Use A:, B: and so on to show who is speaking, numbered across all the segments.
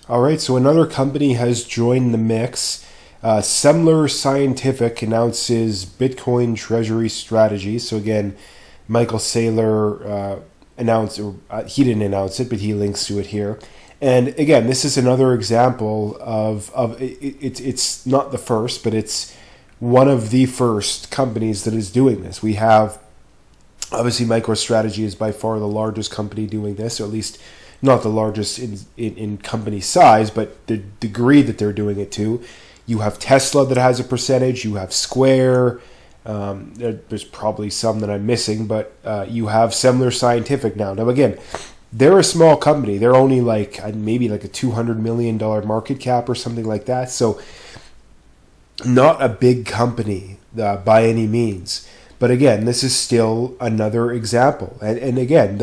A: All right, so another company has joined the mix. Semler Scientific announces Bitcoin treasury strategy. So again, Michael Saylor announced, or he didn't announce it, but he links to it here. And again, this is another example of it's not the first, but it's one of the first companies that is doing this. We have, obviously, MicroStrategy is by far the largest company doing this, or at least not the largest in company size, but the degree that they're doing it to. You have Tesla that has a percentage. You have Square. There's probably some that I'm missing, but you have Semler Scientific now. Now, again, they're a small company. They're only maybe a $200 million market cap or something like that. So not a big company by any means. But again, this is still another example. And again,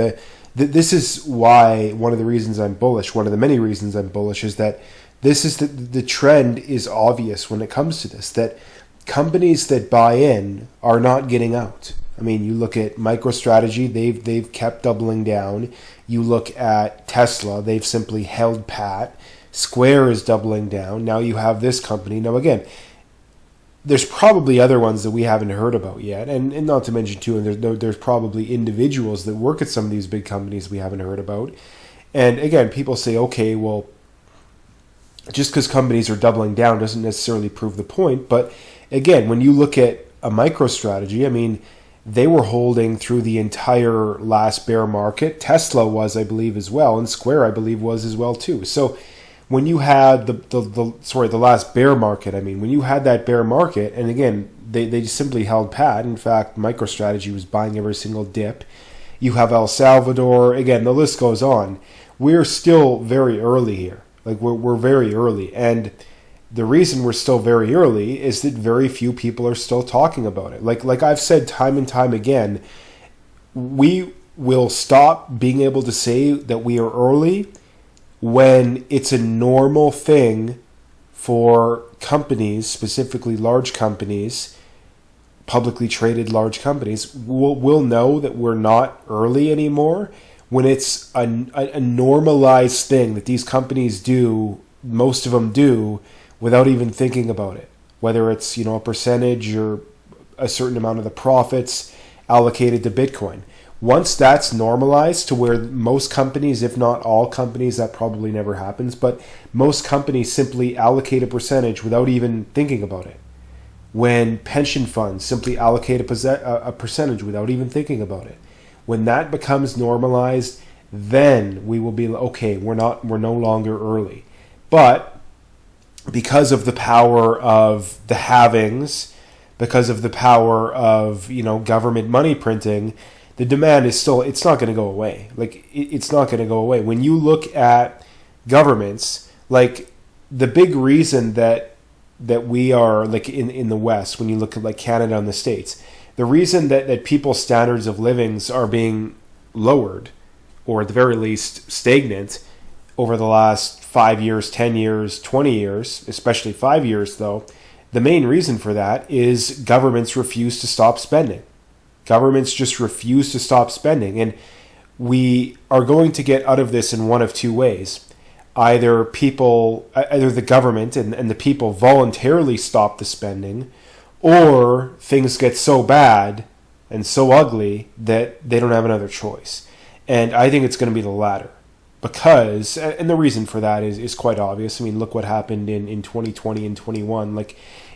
A: this is why one of the reasons I'm bullish, one of the many reasons I'm bullish, is that this is the trend is obvious when it comes to this, that companies that buy in are not getting out. I mean, you look at MicroStrategy, they've kept doubling down. You look at Tesla, they've simply held pat. Square is doubling down. Now you have this company. Now again, there's probably other ones that we haven't heard about yet, and not to mention too, and there's probably individuals that work at some of these big companies we haven't heard about. And again, people say, okay, well, just because companies are doubling down doesn't necessarily prove the point. But again, when you look at a MicroStrategy, I mean, they were holding through the entire last bear market. Tesla was, I believe, as well, and Square, I believe, was as well too. So when you had the last bear market, I mean, when you had that bear market, and again, they just simply held pat. In fact, MicroStrategy was buying every single dip. You have El Salvador. Again, the list goes on. We're still very early here. We're very early. And the reason we're still very early is that very few people are still talking about it. Like I've said time and time again, we will stop being able to say that we are early when it's a normal thing for companies, specifically large companies, publicly traded large companies, we'll know that we're not early anymore when it's a normalized thing that these companies do, most of them do, without even thinking about it. Whether it's, a percentage or a certain amount of the profits allocated to Bitcoin. Once that's normalized to where most companies, if not all companies, that probably never happens, but most companies simply allocate a percentage without even thinking about it. When pension funds simply allocate a percentage without even thinking about it. When that becomes normalized, then we will be, okay, we're no longer early. But because of the power of the halvings, because of the power of, government money printing, the demand is still, it's not going to go away. It's not going to go away. When you look at governments, the big reason that we are, in the West, when you look at Canada and the States, the reason that people's standards of livings are being lowered, or at the very least stagnant, over the last 5 years, 10 years, 20 years, especially 5 years though, the main reason for that is governments refuse to stop spending. Governments just refuse to stop spending. And we are going to get out of this in one of two ways. Either the government and the people voluntarily stop the spending, or things get so bad and so ugly that they don't have another choice. And I think it's going to be the latter. Because, and the reason for that is quite obvious. I mean, look what happened in 2020 and 21.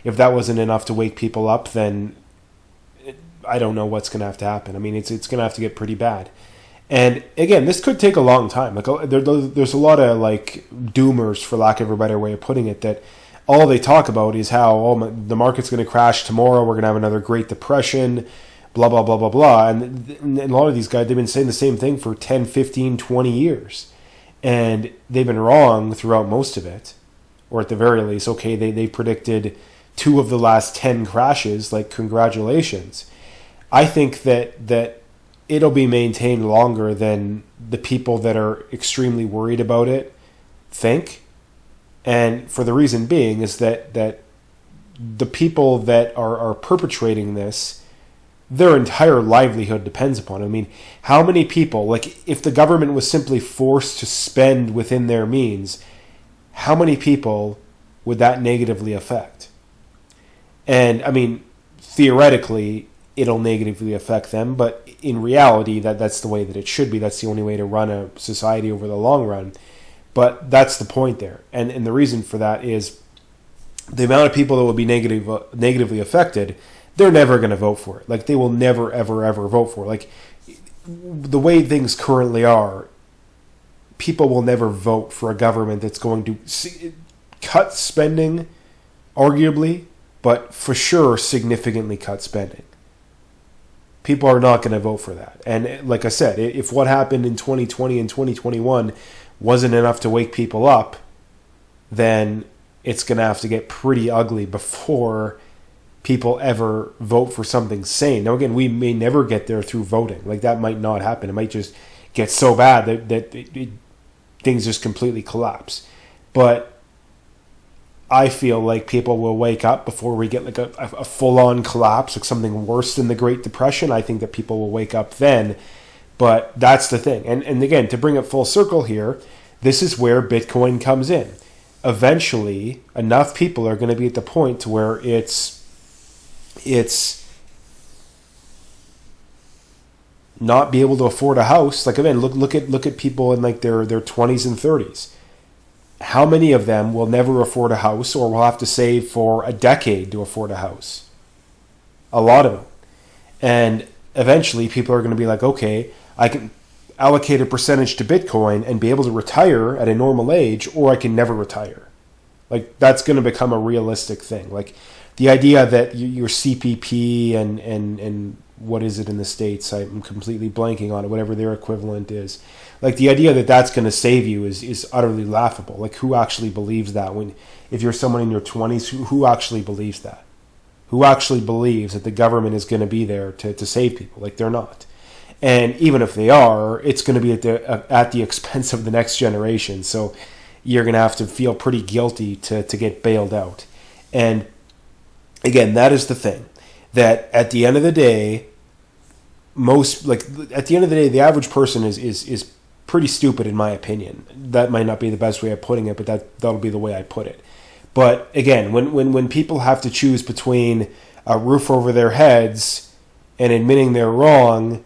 A: If that wasn't enough to wake people up, then I don't know what's going to have to happen. I mean, it's going to have to get pretty bad. And again, this could take a long time. There's a lot of doomers, for lack of a better way of putting it, that all they talk about is how the market's going to crash tomorrow. We're going to have another Great Depression, blah, blah, blah, blah, blah. And a lot of these guys, they've been saying the same thing for 10, 15, 20 years. And they've been wrong throughout most of it. Or at the very least, okay, they predicted 2 of the last 10 crashes. Congratulations. I think that it'll be maintained longer than the people that are extremely worried about it think. And for the reason being is that the people that are perpetrating this, their entire livelihood depends upon it. I mean, how many people, if the government was simply forced to spend within their means, how many people would that negatively affect? And I mean, theoretically, it'll negatively affect them, but in reality, that's the way that it should be. That's the only way to run a society over the long run. But that's the point there. And the reason for that is the amount of people that will be negatively affected, they're never going to vote for it. Like, they will never, ever, ever vote for it. Like, the way things currently are, people will never vote for a government that's going to cut spending, arguably, but for sure significantly cut spending. People are not going to vote for that. And like I said, if what happened in 2020 and 2021 wasn't enough to wake people up, then it's going to have to get pretty ugly before people ever vote for something sane. Now, again, we may never get there through voting. Like, that might not happen. It might just get so bad that things just completely collapse. But I feel like people will wake up before we get like a full-on collapse, like something worse than the Great Depression. I think that people will wake up then. But that's the thing. And again, to bring it full circle here, this is where Bitcoin comes in. Eventually, enough people are going to be at the point to where it's not be able to afford a house. Like, again, look at people in like their 20s and 30s. How many of them will never afford a house or will have to save for a decade to afford a house? A lot of them. And eventually people are going to be like, okay, I can allocate a percentage to Bitcoin and be able to retire at a normal age, or I can never retire. Like, that's going to become a realistic thing. Like, the idea that your CPP and what is it in the States? I'm completely blanking on it, whatever their equivalent is. Like, the idea that that's going to save you is utterly laughable. Like, who actually believes that? If you're someone in your 20s, who actually believes that? Who actually believes that the government is going to be there to save people? Like, they're not. And even if they are, it's going to be at the expense of the next generation. So you're going to have to feel pretty guilty to get bailed out. And again, that is the thing. That at the end of the day, the average person is pretty stupid, in my opinion. That might not be the best way of putting it, but that'll be the way I put it. But again, when people have to choose between a roof over their heads and admitting they're wrong,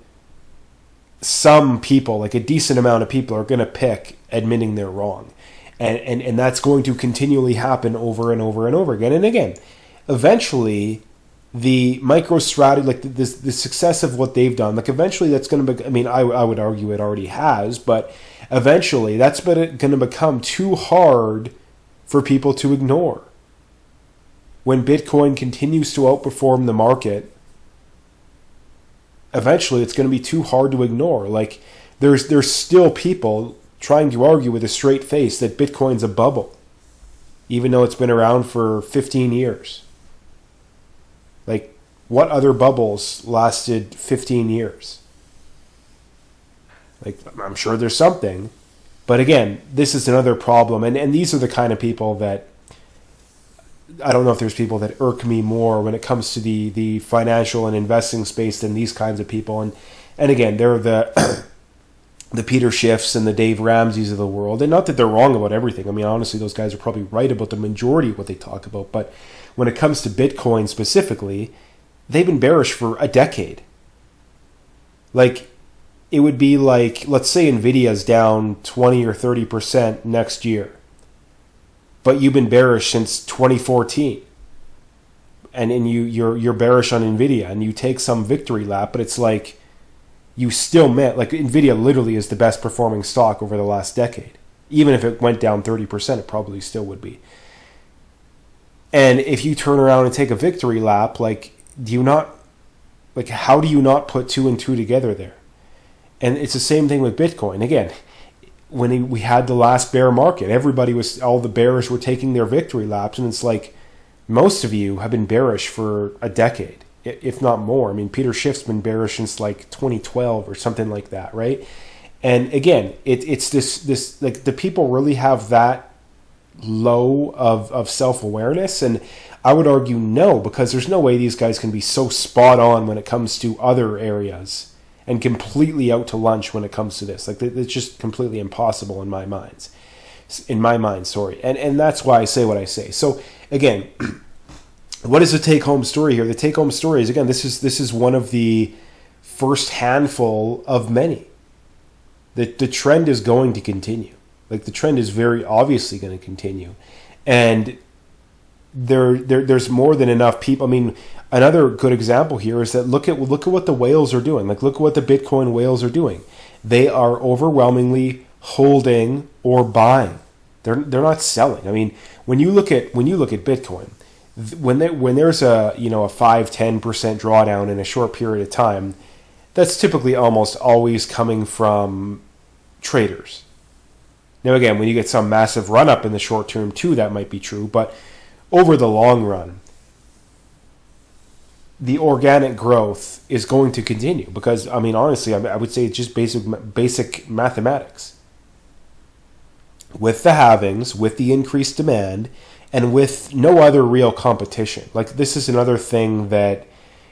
A: some people, like a decent amount of people, are going to pick admitting they're wrong. And that's going to continually happen over and over and over again. And again, eventually, the MicroStrategy, like the success of what they've done, like eventually that's going to be, I mean, I would argue it already has, but eventually that's going to become too hard for people to ignore. When Bitcoin continues to outperform the market, eventually it's going to be too hard to ignore. Like, there's still people trying to argue with a straight face that Bitcoin's a bubble, even though it's been around for 15 years. Like, what other bubbles lasted 15 years? Like, I'm sure there's something. But again, this is another problem. And these are the kind of people that, I don't know if there's people that irk me more when it comes to the financial and investing space than these kinds of people. And again, they're the Peter Schiffs and the Dave Ramseys of the world. And not that they're wrong about everything. I mean, honestly, those guys are probably right about the majority of what they talk about. But when it comes to Bitcoin specifically, they've been bearish for a decade. Like, it would be like, let's say Nvidia's down 20 or 30% next year, but you've been bearish since 2014, and you're bearish on Nvidia, and you take some victory lap, but it's like you still met, like, Nvidia literally is the best performing stock over the last decade. Even if it went down 30%, it probably still would be. And if you turn around and take a victory lap, like, how do you not put two and two together there? And it's the same thing with Bitcoin. Again, when we had the last bear market, all the bearish were taking their victory laps, and it's like, most of you have been bearish for a decade, if not more. I mean, Peter Schiff's been bearish since like 2012 or something like that, right? And again, it's this like, the people really have that low of self-awareness? And I would argue no, because there's no way these guys can be so spot on when it comes to other areas and completely out to lunch when it comes to this. Like, it's just completely impossible in my mind. in my mind, sorry. And that's why I say what I say. So again, what is the take-home story here? The take-home story is, again, this is one of the first handful of many. The trend is going to continue. Like, the trend is very obviously going to continue. And there's more than enough people. I mean, another good example here is that look at what the whales are doing. Like, look at what the Bitcoin whales are doing. They are overwhelmingly holding or buying. They're not selling. I mean, when you look at Bitcoin, when there's a 5-10% drawdown in a short period of time, that's typically almost always coming from traders. Now, again, when you get some massive run up in the short term too, that might be true, but over the long run, the organic growth is going to continue because, I mean, honestly, I would say it's just basic mathematics. With the halvings, with the increased demand, and with no other real competition. Like, this is another thing that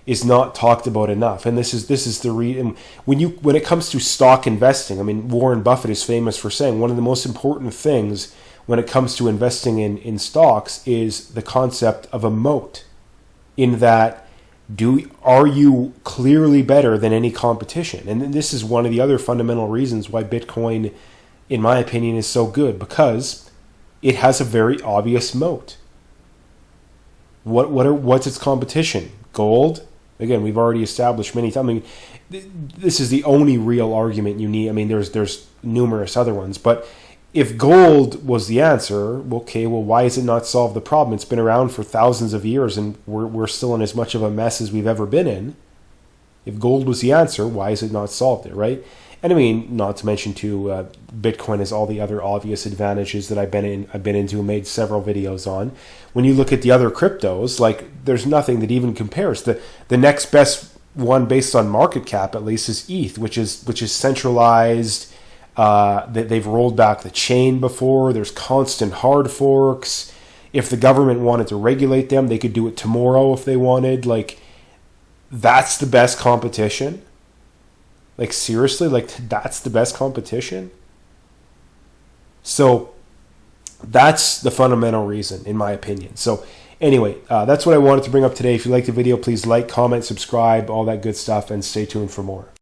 A: is not talked about enough, and this is the reason when it comes to stock investing. I mean, Warren Buffett is famous for saying one of the most important things when it comes to investing in stocks is the concept of a moat. In that, are you clearly better than any competition? And this is one of the other fundamental reasons why Bitcoin, in my opinion, is so good, because it has a very obvious moat. What's its competition? Gold. Again, we've already established many times. I mean, this is the only real argument you need. I mean, there's numerous other ones, but if gold was the answer, okay, well, why has it not solved the problem? It's been around for thousands of years, and we're still in as much of a mess as we've ever been in. If gold was the answer, why has it not solved it, right? And I mean, not to mention too, Bitcoin has all the other obvious advantages that I've been into and made several videos on. When you look at the other cryptos, like, there's nothing that even compares. The next best one, based on market cap at least, is ETH, which is centralized. They've rolled back the chain before. There's constant hard forks. If the government wanted to regulate them, they could do it tomorrow if they wanted. Like, that's the best competition. Like, seriously, like, that's the best competition? So that's the fundamental reason, in my opinion. So anyway, that's what I wanted to bring up today. If you liked the video, please like, comment, subscribe, all that good stuff, and stay tuned for more.